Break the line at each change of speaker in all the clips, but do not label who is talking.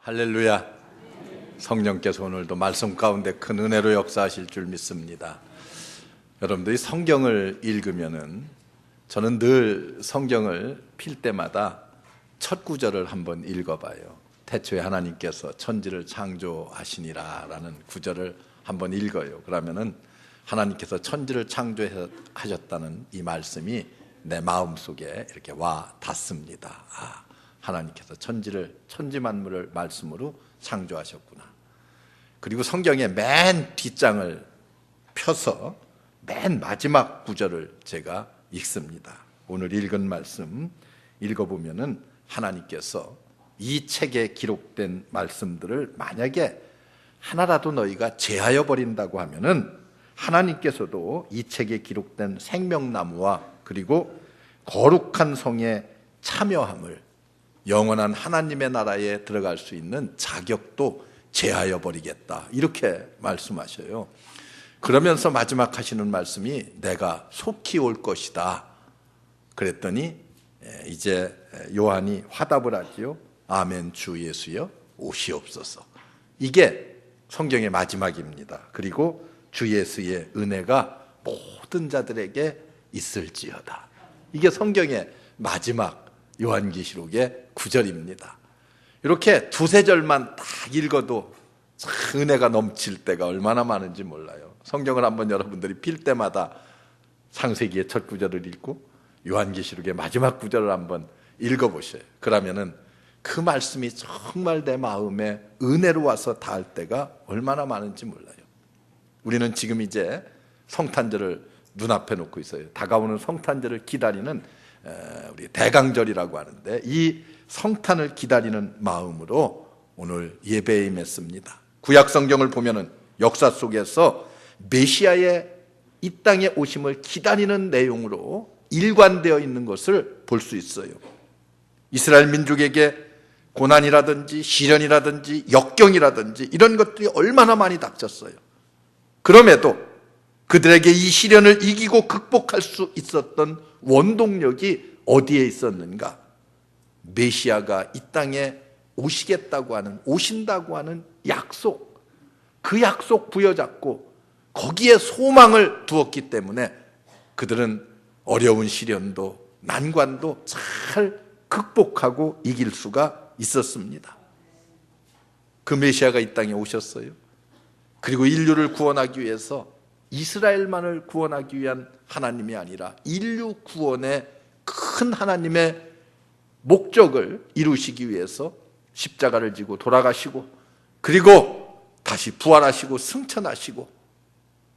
할렐루야. 성령께서 오늘도 말씀 가운데 큰 은혜로 역사하실 줄 믿습니다. 여러분들이 성경을 읽으면은 저는 늘 성경을 필 때마다 첫 구절을 한번 읽어봐요. 태초에 하나님께서 천지를 창조하시니라 라는 구절을 한번 읽어요. 그러면은 하나님께서 천지를 창조하셨다는 이 말씀이 내 마음속에 이렇게 와 닿습니다. 하나님께서 천지 만물을 말씀으로 창조하셨구나. 그리고 성경의 맨 뒷장을 펴서 맨 마지막 구절을 제가 읽습니다. 오늘 읽은 말씀 읽어보면은 하나님께서 이 책에 기록된 말씀들을 만약에 하나라도 너희가 제하여 버린다고 하면은 하나님께서도 이 책에 기록된 생명나무와 그리고 거룩한 성에 참여함을, 영원한 하나님의 나라에 들어갈 수 있는 자격도 제하여 버리겠다, 이렇게 말씀하셔요. 그러면서 마지막 하시는 말씀이 내가 속히 올 것이다. 그랬더니 이제 요한이 화답을 하지요. 아멘 주 예수여 오시옵소서. 이게 성경의 마지막입니다. 그리고 주 예수의 은혜가 모든 자들에게 있을지어다. 이게 성경의 마지막 요한계시록의 구절입니다. 이렇게 두세 절만 딱 읽어도 은혜가 넘칠 때가 얼마나 많은지 몰라요. 성경을 한번 여러분들이 필 때마다 창세기의 첫 구절을 읽고 요한계시록의 마지막 구절을 한번 읽어보셔요. 그러면은 그 말씀이 정말 내 마음에 은혜로 와서 닿을 때가 얼마나 많은지 몰라요. 우리는 지금 이제 성탄절을 눈앞에 놓고 있어요. 다가오는 성탄절을 기다리는 우리 대강절이라고 하는데, 이 성탄을 기다리는 마음으로 오늘 예배에 임했습니다. 구약 성경을 보면은 역사 속에서 메시아의 이 땅에 오심을 기다리는 내용으로 일관되어 있는 것을 볼 수 있어요. 이스라엘 민족에게 고난이라든지 시련이라든지 역경이라든지 이런 것들이 얼마나 많이 닥쳤어요. 그럼에도 그들에게 이 시련을 이기고 극복할 수 있었던 원동력이 어디에 있었는가? 메시아가 이 땅에 오시겠다고 하는, 오신다고 하는 약속, 그 약속 부여잡고 거기에 소망을 두었기 때문에 그들은 어려운 시련도 난관도 잘 극복하고 이길 수가 있었습니다. 그 메시아가 이 땅에 오셨어요. 그리고 인류를 구원하기 위해서 이스라엘만을 구원하기 위한 하나님이 아니라 인류 구원의 큰 하나님의 목적을 이루시기 위해서 십자가를 지고 돌아가시고, 그리고 다시 부활하시고 승천하시고,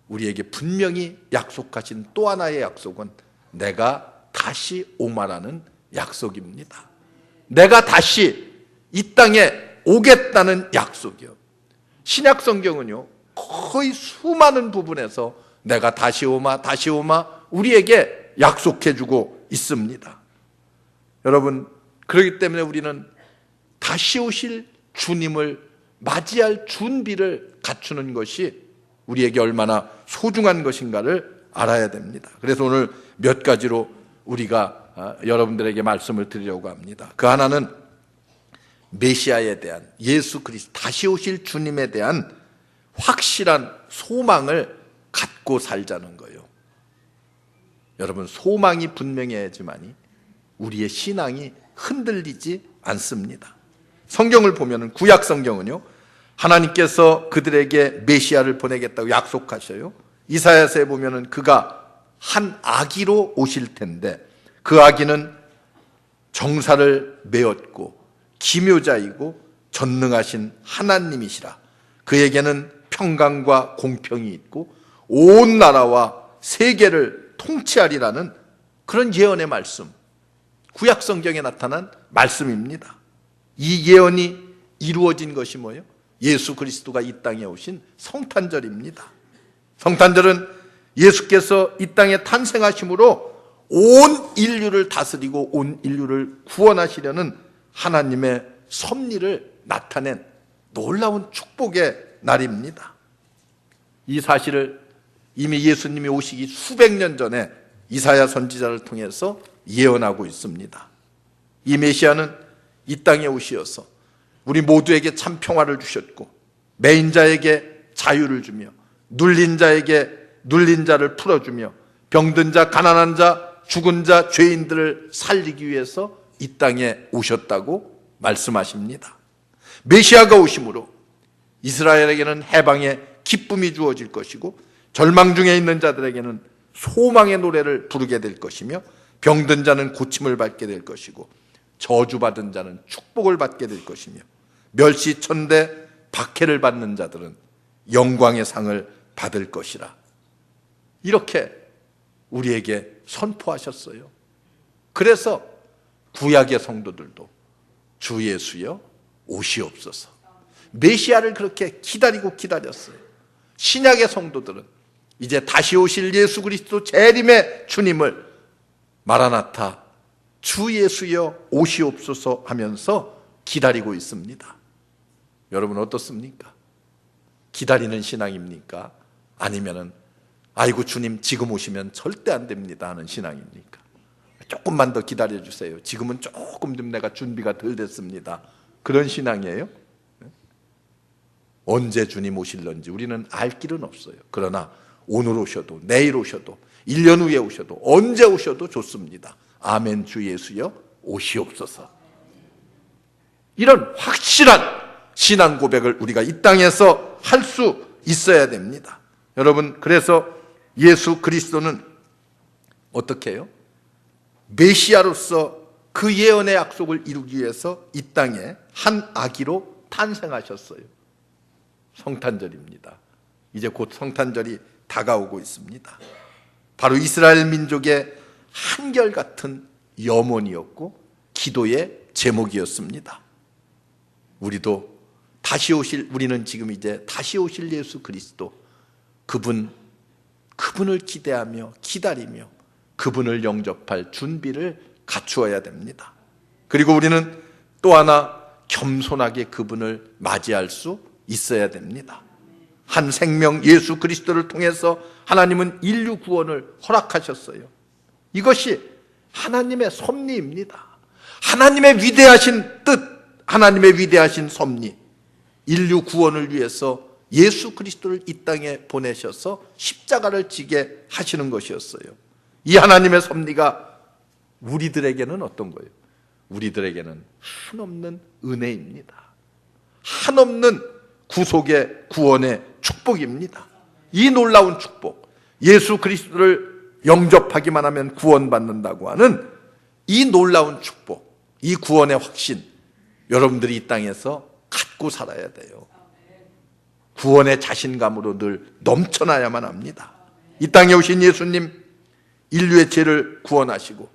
우리에게 분명히 약속하신 또 하나의 약속은 내가 다시 오마라는 약속입니다. 내가 다시 이 땅에 오겠다는 약속이요. 신약 성경은요, 거의 수많은 부분에서 내가 다시 오마 우리에게 약속해주고 있습니다. 여러분, 그렇기 때문에 우리는 다시 오실 주님을 맞이할 준비를 갖추는 것이 우리에게 얼마나 소중한 것인가를 알아야 됩니다. 그래서 오늘 몇 가지로 우리가 여러분들에게 말씀을 드리려고 합니다. 그 하나는 메시아에 대한, 예수 그리스도 다시 오실 주님에 대한 확실한 소망을 갖고 살자는 거예요. 여러분, 소망이 분명해야지만이 우리의 신앙이 흔들리지 않습니다. 성경을 보면은, 구약 성경은요, 하나님께서 그들에게 메시아를 보내겠다고 약속하셔요. 이사야서에 보면은 그가 한 아기로 오실 텐데, 그 아기는 정사를 메었고 기묘자이고 전능하신 하나님이시라. 그에게는 평강과 공평이 있고 온 나라와 세계를 통치하리라는 그런 예언의 말씀, 구약 성경에 나타난 말씀입니다. 이 예언이 이루어진 것이 뭐예요? 예수 그리스도가 이 땅에 오신 성탄절입니다. 성탄절은 예수께서 이 땅에 탄생하심으로 온 인류를 다스리고 온 인류를 구원하시려는 하나님의 섭리를 나타낸 놀라운 축복의 날입니다. 이 사실을 이미 예수님이 오시기 수백 년 전에 이사야 선지자를 통해서 예언하고 있습니다. 이 메시아는 이 땅에 오시어서 우리 모두에게 참 평화를 주셨고 매인 자에게 자유를 주며 눌린 자에게 눌린 자를 풀어주며 병든 자, 가난한 자, 죽은 자, 죄인들을 살리기 위해서 이 땅에 오셨다고 말씀하십니다. 메시아가 오심으로 이스라엘에게는 해방의 기쁨이 주어질 것이고 절망 중에 있는 자들에게는 소망의 노래를 부르게 될 것이며 병든 자는 고침을 받게 될 것이고 저주받은 자는 축복을 받게 될 것이며 멸시천대 박해를 받는 자들은 영광의 상을 받을 것이라. 이렇게 우리에게 선포하셨어요. 그래서 구약의 성도들도 주 예수여 오시옵소서, 메시아를 그렇게 기다렸어요. 신약의 성도들은 이제 다시 오실 예수 그리스도 재림의 주님을 마라나타 주 예수여 오시옵소서 하면서 기다리고 있습니다. 여러분 어떻습니까? 기다리는 신앙입니까? 아니면은 아이고 주님 지금 오시면 절대 안 됩니다 하는 신앙입니까? 조금만 더 기다려주세요, 지금은 조금 좀 내가 준비가 덜 됐습니다, 그런 신앙이에요? 언제 주님 오실런지 우리는 알 길은 없어요. 그러나 오늘 오셔도 내일 오셔도 1년 후에 오셔도 언제 오셔도 좋습니다. 아멘. 주 예수여 오시옵소서. 이런 확실한 신앙 고백을 우리가 이 땅에서 할 수 있어야 됩니다. 여러분, 그래서 예수 그리스도는 어떻게 해요? 메시아로서 그 예언의 약속을 이루기 위해서 이 땅에 한 아기로 탄생하셨어요. 성탄절입니다. 이제 곧 성탄절이 다가오고 있습니다. 바로 이스라엘 민족의 한결같은 염원이었고 기도의 제목이었습니다. 우리는 지금 이제 다시 오실 예수 그리스도, 그분을 기대하며 기다리며 그분을 영접할 준비를 갖추어야 됩니다. 그리고 우리는 또 하나 겸손하게 그분을 맞이할 수 있어야 됩니다. 한 생명 예수 그리스도를 통해서 하나님은 인류 구원을 허락하셨어요. 이것이 하나님의 섭리입니다. 하나님의 위대하신 뜻, 하나님의 위대하신 섭리, 인류 구원을 위해서 예수 그리스도를 이 땅에 보내셔서 십자가를 지게 하시는 것이었어요. 이 하나님의 섭리가 우리들에게는 어떤 거예요? 우리들에게는 한없는 은혜입니다. 한없는 구속의 구원의 축복입니다. 이 놀라운 축복, 예수 그리스도를 영접하기만 하면 구원받는다고 하는 이 놀라운 축복, 이 구원의 확신, 여러분들이 이 땅에서 갖고 살아야 돼요. 구원의 자신감으로 늘 넘쳐나야만 합니다. 이 땅에 오신 예수님, 인류의 죄를 구원하시고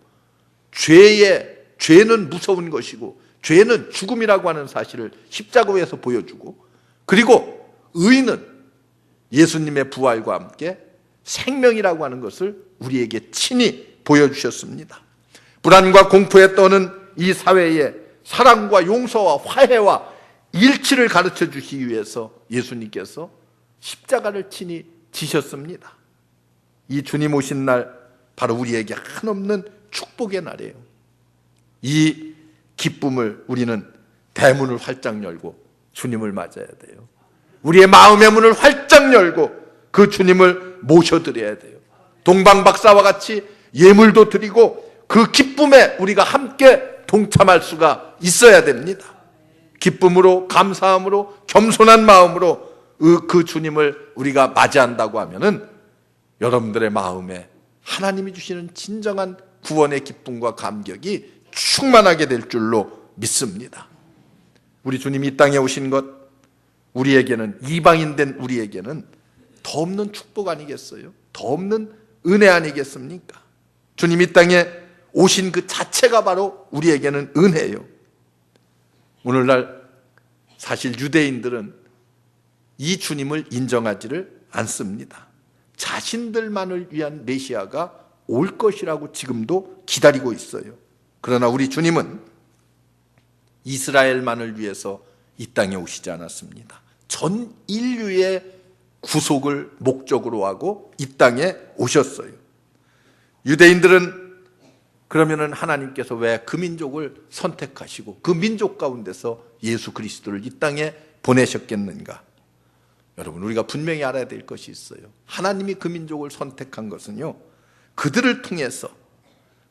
죄는 무서운 것이고 죄는 죽음이라고 하는 사실을 십자가에서 보여주고, 그리고 의는 예수님의 부활과 함께 생명이라고 하는 것을 우리에게 친히 보여주셨습니다. 불안과 공포에 떠는 이 사회에 사랑과 용서와 화해와 일치를 가르쳐 주시기 위해서 예수님께서 십자가를 친히 지셨습니다. 이 주님 오신 날 바로 우리에게 한없는 축복의 날이에요. 이 기쁨을 우리는 대문을 활짝 열고 주님을 맞아야 돼요. 우리의 마음의 문을 활짝 열고 그 주님을 모셔드려야 돼요. 동방박사와 같이 예물도 드리고 그 기쁨에 우리가 함께 동참할 수가 있어야 됩니다. 기쁨으로, 감사함으로, 겸손한 마음으로 그 주님을 우리가 맞이한다고 하면은 여러분들의 마음에 하나님이 주시는 진정한 구원의 기쁨과 감격이 충만하게 될 줄로 믿습니다. 우리 주님이 이 땅에 오신 것, 우리에게는, 이방인된 우리에게는 더 없는 축복 아니겠어요? 더 없는 은혜 아니겠습니까? 주님이 이 땅에 오신 그 자체가 바로 우리에게는 은혜예요. 오늘날 사실 유대인들은 이 주님을 인정하지를 않습니다. 자신들만을 위한 메시아가 올 것이라고 지금도 기다리고 있어요. 그러나 우리 주님은 이스라엘만을 위해서 이 땅에 오시지 않았습니다. 전 인류의 구속을 목적으로 하고 이 땅에 오셨어요. 유대인들은 그러면은 하나님께서 왜 그 민족을 선택하시고 그 민족 가운데서 예수 그리스도를 이 땅에 보내셨겠는가? 여러분, 우리가 분명히 알아야 될 것이 있어요. 하나님이 그 민족을 선택한 것은요, 그들을 통해서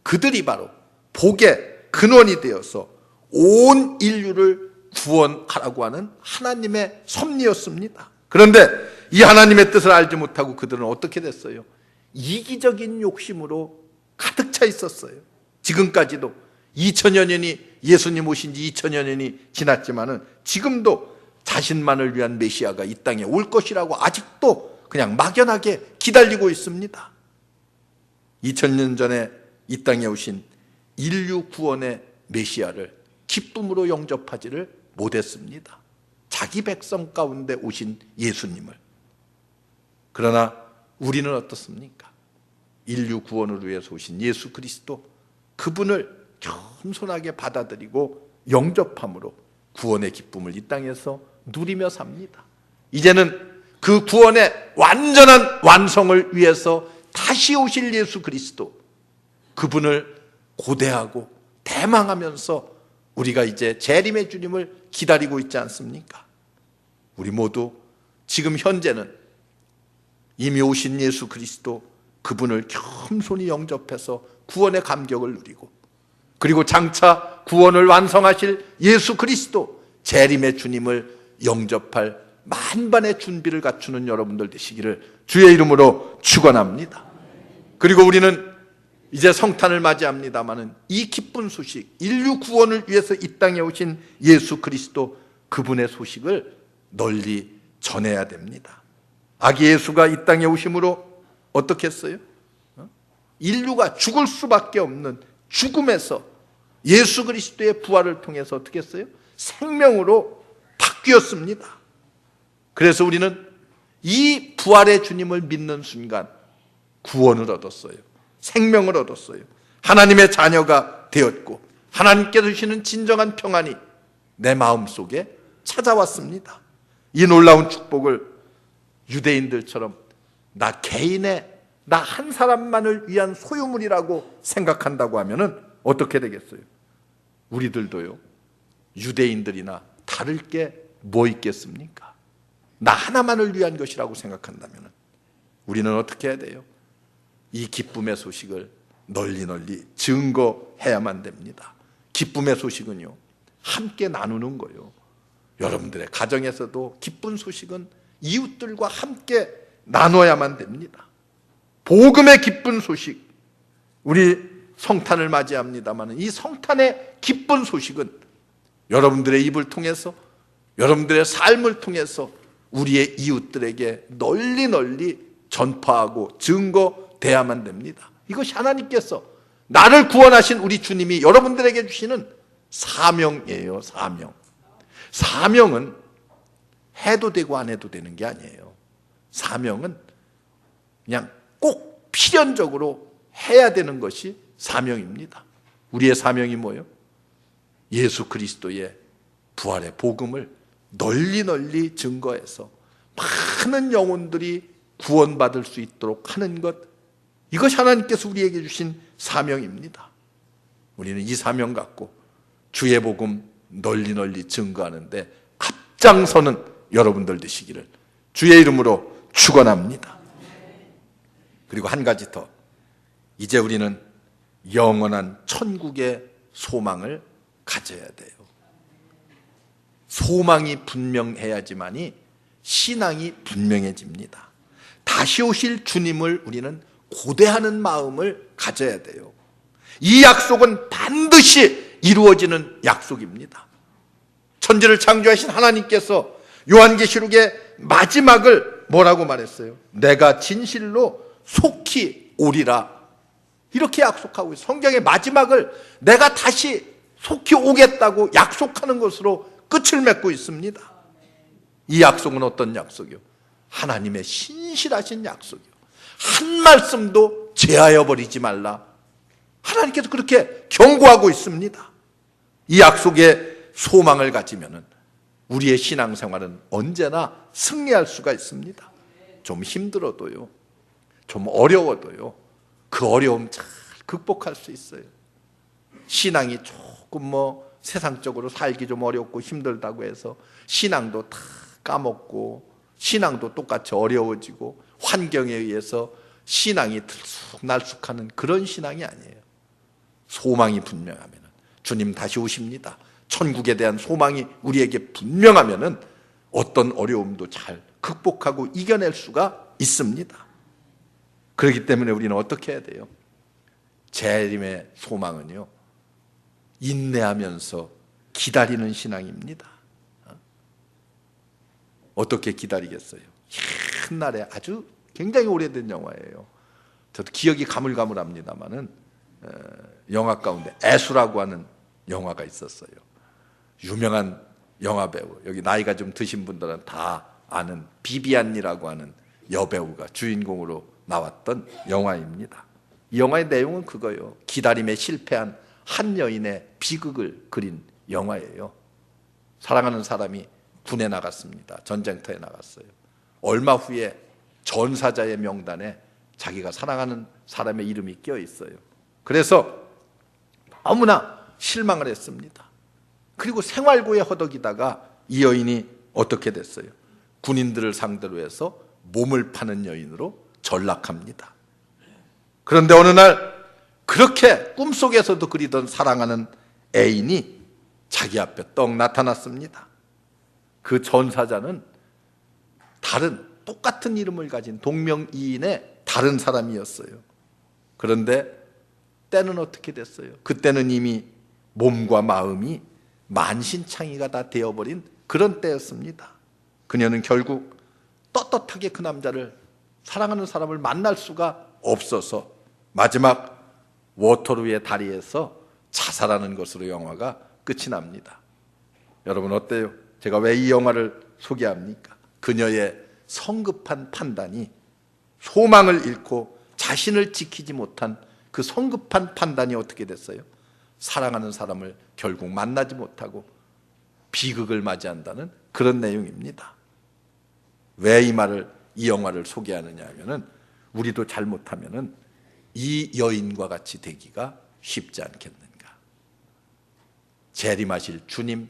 그들이 바로 복의 근원이 되어서 온 인류를 구원하라고 하는 하나님의 섭리였습니다. 그런데 이 하나님의 뜻을 알지 못하고 그들은 어떻게 됐어요? 이기적인 욕심으로 가득 차 있었어요. 지금까지도 2000여 년이, 예수님 오신 지 2000여 년이 지났지만은 지금도 자신만을 위한 메시아가 이 땅에 올 것이라고 아직도 그냥 막연하게 기다리고 있습니다. 2000년 전에 이 땅에 오신 인류 구원의 메시아를 기쁨으로 영접하지를 못했습니다. 자기 백성 가운데 오신 예수님을. 그러나 우리는 어떻습니까? 인류 구원을 위해서 오신 예수 그리스도, 그분을 겸손하게 받아들이고 영접함으로 구원의 기쁨을 이 땅에서 누리며 삽니다. 이제는 그 구원의 완전한 완성을 위해서 다시 오실 예수 그리스도, 그분을 고대하고 대망하면서 우리가 이제 재림의 주님을 기다리고 있지 않습니까? 우리 모두 지금 현재는 이미 오신 예수 그리스도, 그분을 겸손히 영접해서 구원의 감격을 누리고, 그리고 장차 구원을 완성하실 예수 그리스도, 재림의 주님을 영접할 만반의 준비를 갖추는 여러분들 되시기를 주의 이름으로 축원합니다. 그리고 우리는 이제 성탄을 맞이합니다마는 이 기쁜 소식, 인류 구원을 위해서 이 땅에 오신 예수 그리스도, 그분의 소식을 널리 전해야 됩니다. 아기 예수가 이 땅에 오심으로 어떻게 했어요? 인류가 죽을 수밖에 없는 죽음에서 예수 그리스도의 부활을 통해서 어떻게 했어요? 생명으로 바뀌었습니다. 그래서 우리는 이 부활의 주님을 믿는 순간 구원을 얻었어요. 생명을 얻었어요. 하나님의 자녀가 되었고, 하나님께서 주시는 진정한 평안이 내 마음속에 찾아왔습니다. 이 놀라운 축복을 유대인들처럼 나 개인의, 나 한 사람만을 위한 소유물이라고 생각한다고 하면은 어떻게 되겠어요? 우리들도요, 유대인들이나 다를 게 뭐 있겠습니까? 나 하나만을 위한 것이라고 생각한다면 우리는 어떻게 해야 돼요? 이 기쁨의 소식을 널리 증거해야만 됩니다. 기쁨의 소식은요, 함께 나누는 거예요. 여러분들의 가정에서도 기쁜 소식은 이웃들과 함께 나눠야만 됩니다. 복음의 기쁜 소식, 우리 성탄을 맞이합니다만 이 성탄의 기쁜 소식은 여러분들의 입을 통해서, 여러분들의 삶을 통해서 우리의 이웃들에게 널리 전파하고 증거돼야만 됩니다. 이것이 하나님께서, 나를 구원하신 우리 주님이 여러분들에게 주시는 사명이에요. 사명은 해도 되고 안 해도 되는 게 아니에요. 사명은 그냥 꼭 필연적으로 해야 되는 것이 사명입니다. 우리의 사명이 뭐예요? 예수 그리스도의 부활의 복음을 널리 증거해서 많은 영혼들이 구원받을 수 있도록 하는 것, 이것이 하나님께서 우리에게 주신 사명입니다. 우리는 이 사명 갖고 주의 복음 널리 증거하는데 앞장서는 여러분들 되시기를 주의 이름으로 축원합니다. 그리고 한 가지 더, 이제 우리는 영원한 천국의 소망을 가져야 돼요. 소망이 분명해야지만이 신앙이 분명해집니다. 다시 오실 주님을 우리는 고대하는 마음을 가져야 돼요. 이 약속은 반드시 이루어지는 약속입니다. 천지를 창조하신 하나님께서 요한계시록의 마지막을 뭐라고 말했어요? 내가 진실로 속히 오리라, 이렇게 약속하고 있어요. 성경의 마지막을 내가 다시 속히 오겠다고 약속하는 것으로 끝을 맺고 있습니다. 이 약속은 어떤 약속이요? 하나님의 신실하신 약속이요. 한 말씀도 제하여 버리지 말라. 하나님께서 그렇게 경고하고 있습니다. 이 약속에 소망을 가지면은 우리의 신앙생활은 언제나 승리할 수가 있습니다. 좀 힘들어도요, 좀 어려워도요, 그 어려움 잘 극복할 수 있어요. 신앙이 조금 세상적으로 살기 좀 어렵고 힘들다고 해서 신앙도 다 까먹고 신앙도 똑같이 어려워지고 환경에 의해서 신앙이 들쑥날쑥하는 그런 신앙이 아니에요. 소망이 분명하면 주님 다시 오십니다. 천국에 대한 소망이 우리에게 분명하면 어떤 어려움도 잘 극복하고 이겨낼 수가 있습니다. 그렇기 때문에 우리는 어떻게 해야 돼요? 재림의 소망은요, 인내하면서 기다리는 신앙입니다. 어떻게 기다리겠어요? 옛날에 아주 굉장히 오래된 영화예요. 저도 기억이 가물가물합니다만은 영화 가운데 애수라고 하는 영화가 있었어요. 유명한 영화배우, 여기 나이가 좀 드신 분들은 다 아는 비비안이라고 하는 여배우가 주인공으로 나왔던 영화입니다. 이 영화의 내용은 그거예요. 기다림에 실패한 한 여인의 비극을 그린 영화예요. 사랑하는 사람이 군에 나갔습니다. 전쟁터에 나갔어요. 얼마 후에 전사자의 명단에 자기가 사랑하는 사람의 이름이 껴 있어요. 그래서 너무나 실망을 했습니다. 그리고 생활고에 허덕이다가 이 여인이 어떻게 됐어요? 군인들을 상대로 해서 몸을 파는 여인으로 전락합니다. 그런데 어느 날 그렇게 꿈속에서도 그리던 사랑하는 애인이 자기 앞에 떡 나타났습니다. 그 전사자는 다른 똑같은 이름을 가진 동명이인의 다른 사람이었어요. 그런데 때는 어떻게 됐어요? 그때는 이미 몸과 마음이 만신창이가 다 되어버린 그런 때였습니다. 그녀는 결국 떳떳하게 그 남자를, 사랑하는 사람을 만날 수가 없어서 마지막 워터루의 다리에서 자살하는 것으로 영화가 끝이 납니다. 여러분 어때요? 제가 왜 이 영화를 소개합니까? 그녀의 성급한 판단이, 소망을 잃고 자신을 지키지 못한 그 성급한 판단이 어떻게 됐어요? 사랑하는 사람을 결국 만나지 못하고 비극을 맞이한다는 그런 내용입니다. 왜 이 영화를 소개하느냐 하면은, 우리도 잘못하면은 이 여인과 같이 되기가 쉽지 않겠는가. 재림하실 주님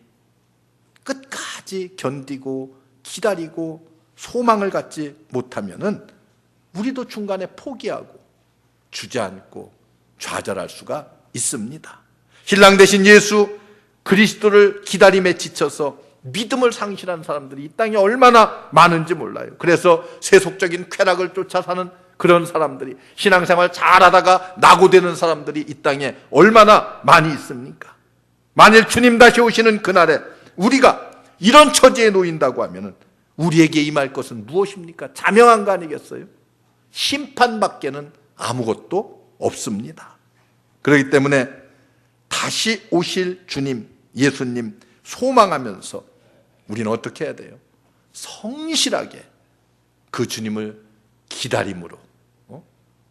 끝까지 견디고 기다리고 소망을 갖지 못하면은 우리도 중간에 포기하고 주저앉고 좌절할 수가 있습니다. 신랑 되신 예수 그리스도를 기다림에 지쳐서 믿음을 상실한 사람들이 이 땅에 얼마나 많은지 몰라요. 그래서 세속적인 쾌락을 쫓아 사는 그런 사람들이, 신앙생활 잘하다가 낙오되는 사람들이 이 땅에 얼마나 많이 있습니까? 만일 주님 다시 오시는 그날에 우리가 이런 처지에 놓인다고 하면 우리에게 임할 것은 무엇입니까? 자명한 거 아니겠어요? 심판밖에는 아무것도 없습니다. 그렇기 때문에 다시 오실 주님, 예수님 소망하면서 우리는 어떻게 해야 돼요? 성실하게 그 주님을 기다림으로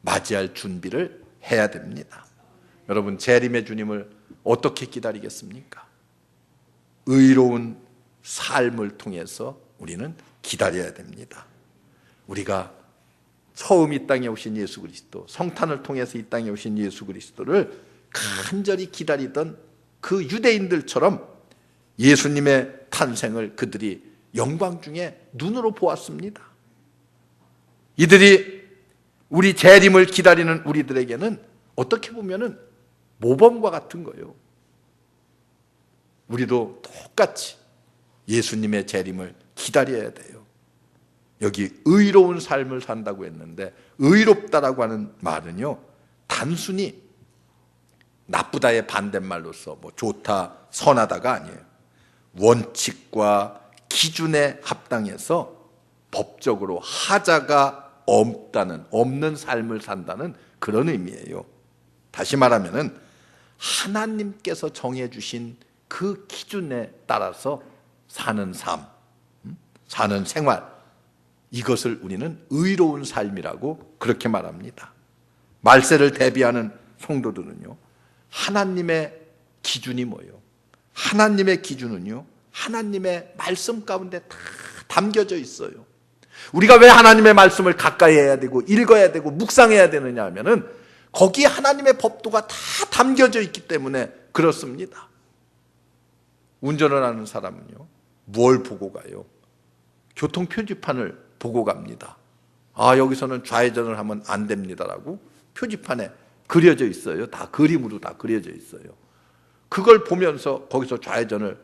맞이할 준비를 해야 됩니다. 여러분, 재림의 주님을 어떻게 기다리겠습니까? 의로운 삶을 통해서 우리는 기다려야 됩니다. 우리가 처음 이 땅에 오신 예수 그리스도, 성탄을 통해서 이 땅에 오신 예수 그리스도를 간절히 기다리던 그 유대인들처럼 예수님의 탄생을 그들이 영광 중에 눈으로 보았습니다. 이들이 우리 재림을 기다리는 우리들에게는 어떻게 보면은 모범과 같은 거예요. 우리도 똑같이 예수님의 재림을 기다려야 돼요. 여기 의로운 삶을 산다고 했는데, 의롭다라고 하는 말은요, 단순히 나쁘다의 반대말로서 좋다, 선하다가 아니에요. 원칙과 기준에 합당해서 법적으로 하자가 없는 삶을 산다는 그런 의미예요. 다시 말하면은 하나님께서 정해주신 그 기준에 따라서 사는 삶, 사는 생활, 이것을 우리는 의로운 삶이라고 그렇게 말합니다. 말세를 대비하는 성도들은요, 하나님의 기준이 뭐예요? 하나님의 기준은요, 하나님의 말씀 가운데 다 담겨져 있어요. 우리가 왜 하나님의 말씀을 가까이 해야 되고 읽어야 되고 묵상해야 되느냐 하면은 거기에 하나님의 법도가 다 담겨져 있기 때문에 그렇습니다. 운전을 하는 사람은요, 뭘 보고 가요? 교통 표지판을 보고 갑니다. 아, 여기서는 좌회전을 하면 안 됩니다라고 표지판에 그려져 있어요. 다 그림으로 다 그려져 있어요. 그걸 보면서 거기서 좌회전을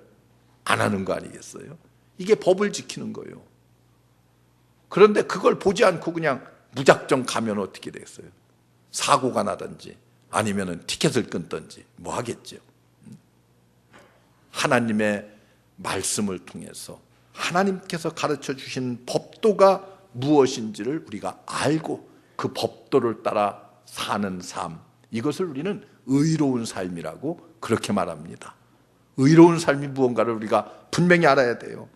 안 하는 거 아니겠어요? 이게 법을 지키는 거예요. 그런데 그걸 보지 않고 그냥 무작정 가면 어떻게 되겠어요? 사고가 나든지 아니면 티켓을 끊든지 뭐 하겠죠. 하나님의 말씀을 통해서 하나님께서 가르쳐 주신 법도가 무엇인지를 우리가 알고 그 법도를 따라 사는 삶, 이것을 우리는 의로운 삶이라고 그렇게 말합니다. 의로운 삶이 무언가를 우리가 분명히 알아야 돼요.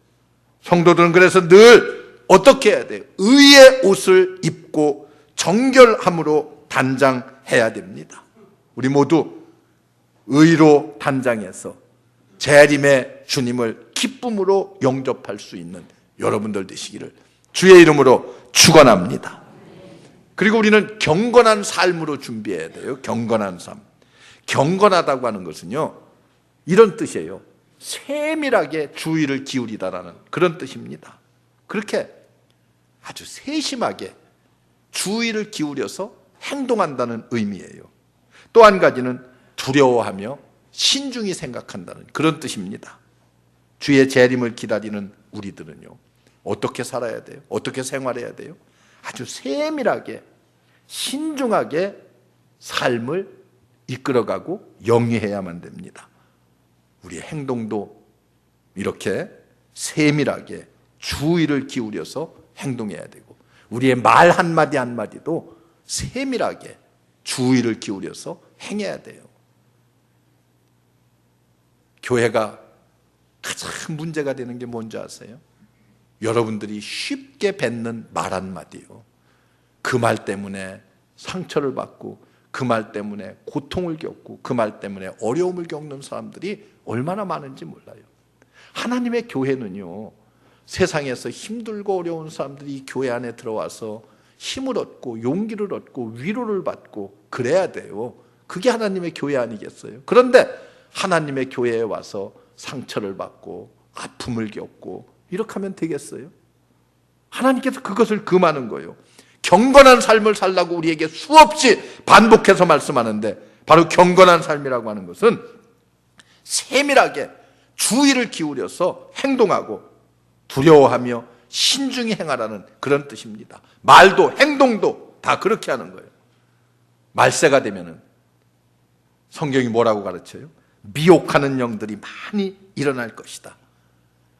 성도들은 그래서 늘 어떻게 해야 돼요? 의의 옷을 입고 정결함으로 단장해야 됩니다. 우리 모두 의로 단장해서 재림의 주님을 기쁨으로 영접할 수 있는 여러분들 되시기를 주의 이름으로 축원합니다. 그리고 우리는 경건한 삶으로 준비해야 돼요. 경건한 삶. 경건하다고 하는 것은요, 이런 뜻이에요. 세밀하게 주의를 기울이다라는 그런 뜻입니다. 그렇게 아주 세심하게 주의를 기울여서 행동한다는 의미예요. 또 한 가지는 두려워하며 신중히 생각한다는 그런 뜻입니다. 주의 재림을 기다리는 우리들은요, 어떻게 살아야 돼요? 어떻게 생활해야 돼요? 아주 세밀하게 신중하게 삶을 이끌어가고 영위해야만 됩니다. 우리의 행동도 이렇게 세밀하게 주의를 기울여서 행동해야 되고, 우리의 말 한마디 한마디도 세밀하게 주의를 기울여서 행해야 돼요. 교회가 가장 문제가 되는 게 뭔지 아세요? 여러분들이 쉽게 뱉는 말 한마디요. 그 말 때문에 상처를 받고, 그 말 때문에 고통을 겪고, 그 말 때문에 어려움을 겪는 사람들이 얼마나 많은지 몰라요. 하나님의 교회는요, 세상에서 힘들고 어려운 사람들이 이 교회 안에 들어와서 힘을 얻고 용기를 얻고 위로를 받고 그래야 돼요. 그게 하나님의 교회 아니겠어요? 그런데 하나님의 교회에 와서 상처를 받고 아픔을 겪고 이렇게 하면 되겠어요? 하나님께서 그것을 금하는 거예요. 경건한 삶을 살라고 우리에게 수없이 반복해서 말씀하는데, 바로 경건한 삶이라고 하는 것은 세밀하게 주의를 기울여서 행동하고 두려워하며 신중히 행하라는 그런 뜻입니다. 말도 행동도 다 그렇게 하는 거예요. 말세가 되면은 성경이 뭐라고 가르쳐요? 미혹하는 영들이 많이 일어날 것이다.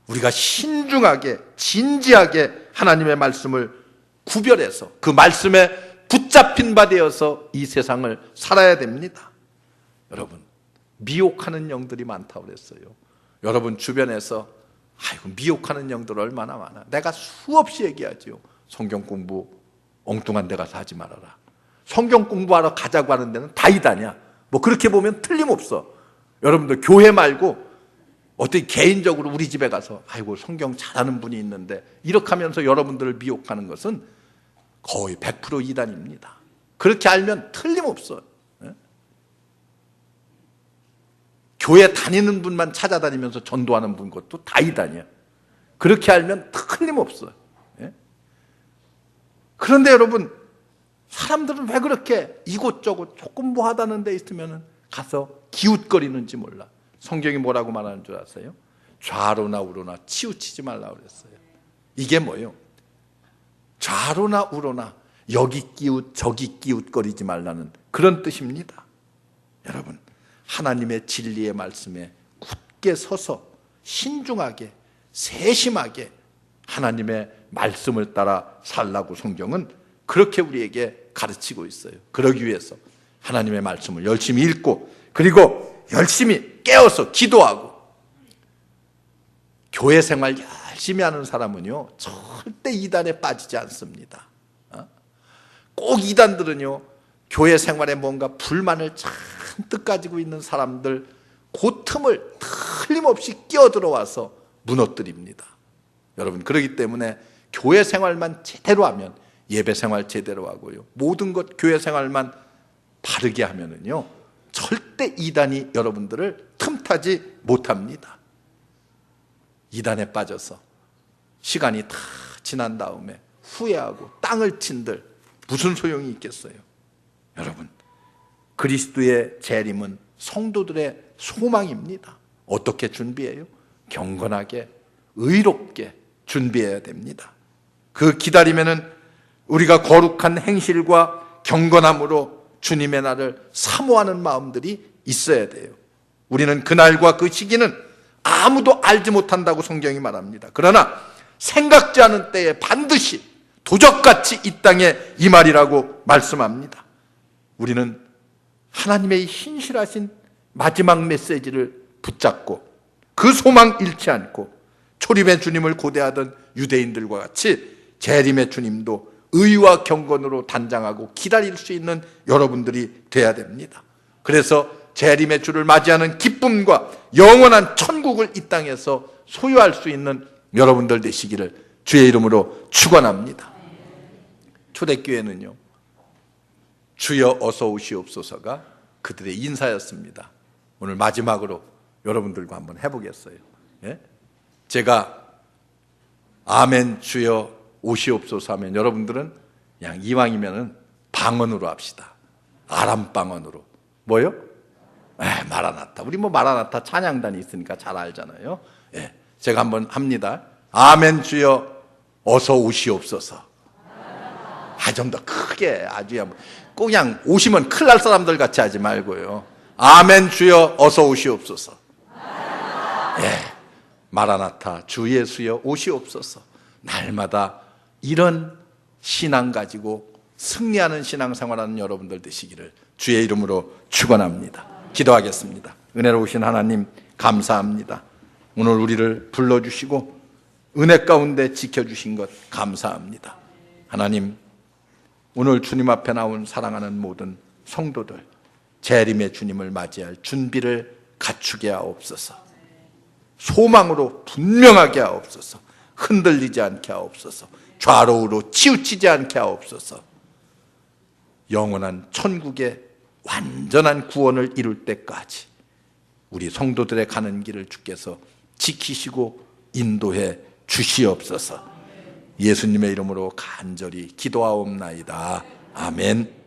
우리가 신중하게 진지하게 하나님의 말씀을 구별해서 그 말씀에 붙잡힌 바 되어서 이 세상을 살아야 됩니다. 여러분, 미혹하는 영들이 많다고 그랬어요. 여러분 주변에서 아이고 미혹하는 영들 얼마나 많아. 내가 수없이 얘기하죠. 성경 공부 엉뚱한 데 가서 하지 말아라. 성경 공부하러 가자고 하는 데는 다 이단이야. 뭐 그렇게 보면 틀림없어. 여러분들 교회 말고 어떻게 개인적으로 우리 집에 가서 아이고 성경 잘하는 분이 있는데 이렇게 하면서 여러분들을 미혹하는 것은 거의 100% 이단입니다. 그렇게 알면 틀림없어. 교회 다니는 분만 찾아다니면서 전도하는 분 것도 다 이단이야. 그렇게 알면 틀림없어. 그런데 여러분, 사람들은 왜 그렇게 이곳저곳 조금 뭐 하다는 데 있으면 가서 기웃거리는지 몰라. 성경이 뭐라고 말하는 줄 아세요? 좌로나 우로나 치우치지 말라고 그랬어요. 이게 뭐예요? 좌로나 우로나 여기 기웃 저기 기웃거리지 말라는 그런 뜻입니다. 여러분, 하나님의 진리의 말씀에 굳게 서서 신중하게 세심하게 하나님의 말씀을 따라 살라고 성경은 그렇게 우리에게 가르치고 있어요. 그러기 위해서 하나님의 말씀을 열심히 읽고, 그리고 열심히 깨어서 기도하고, 교회 생활 열심히 하는 사람은요 절대 이단에 빠지지 않습니다. 꼭 이단들은요 교회 생활에 뭔가 불만을 잔뜩 가지고 있는 사람들 그 틈을 틀림없이 끼어들어와서 무너뜨립니다. 여러분, 그렇기 때문에 교회 생활만 제대로 하면 예배 생활 제대로 하고요, 모든 것 교회 생활만 바르게 하면은요, 절대 이단이 여러분들을 틈타지 못합니다. 이단에 빠져서 시간이 다 지난 다음에 후회하고 땅을 친들 무슨 소용이 있겠어요? 여러분, 그리스도의 재림은 성도들의 소망입니다. 어떻게 준비해요? 경건하게, 의롭게 준비해야 됩니다. 그 기다림에는 우리가 거룩한 행실과 경건함으로 주님의 날을 사모하는 마음들이 있어야 돼요. 우리는 그날과 그 시기는 아무도 알지 못한다고 성경이 말합니다. 그러나 생각지 않은 때에 반드시 도적같이 이 땅에 임하리라고 말씀합니다. 우리는 하나님의 신실하신 마지막 메시지를 붙잡고 그 소망 잃지 않고 초림의 주님을 고대하던 유대인들과 같이 재림의 주님도 의와 경건으로 단장하고 기다릴 수 있는 여러분들이 돼야 됩니다. 그래서 재림의 주를 맞이하는 기쁨과 영원한 천국을 이 땅에서 소유할 수 있는 여러분들 되시기를 주의 이름으로 축원합니다. 초대교회는요, 주여 어서 오시옵소서가 그들의 인사였습니다. 오늘 마지막으로 여러분들과 한번 해보겠어요. 예? 제가 아멘 주여 오시옵소서 하면 여러분들은 그냥 이왕이면은 방언으로 합시다. 아람 방언으로. 뭐요? 마라나타. 우리 뭐 마라나타 찬양단이 있으니까 잘 알잖아요. 예. 제가 한번 합니다. 아멘 주여 어서 오시옵소서. 좀 더 크게 아주 꼭 그냥 오시면 큰일 날 사람들 같이 하지 말고요. 아멘 주여 어서 오시옵소서. 예. 마라나타 주 예수여 오시옵소서. 날마다 이런 신앙 가지고 승리하는 신앙생활하는 여러분들 되시기를 주의 이름으로 축원합니다. 기도하겠습니다. 은혜로우신 하나님 감사합니다. 오늘 우리를 불러주시고 은혜 가운데 지켜주신 것 감사합니다. 하나님, 오늘 주님 앞에 나온 사랑하는 모든 성도들 재림의 주님을 맞이할 준비를 갖추게 하옵소서. 소망으로 분명하게 하옵소서. 흔들리지 않게 하옵소서. 좌로우로 치우치지 않게 하옵소서. 영원한 천국의 완전한 구원을 이룰 때까지 우리 성도들의 가는 길을 주께서 지키시고 인도해 주시옵소서. 예수님의 이름으로 간절히 기도하옵나이다. 아멘.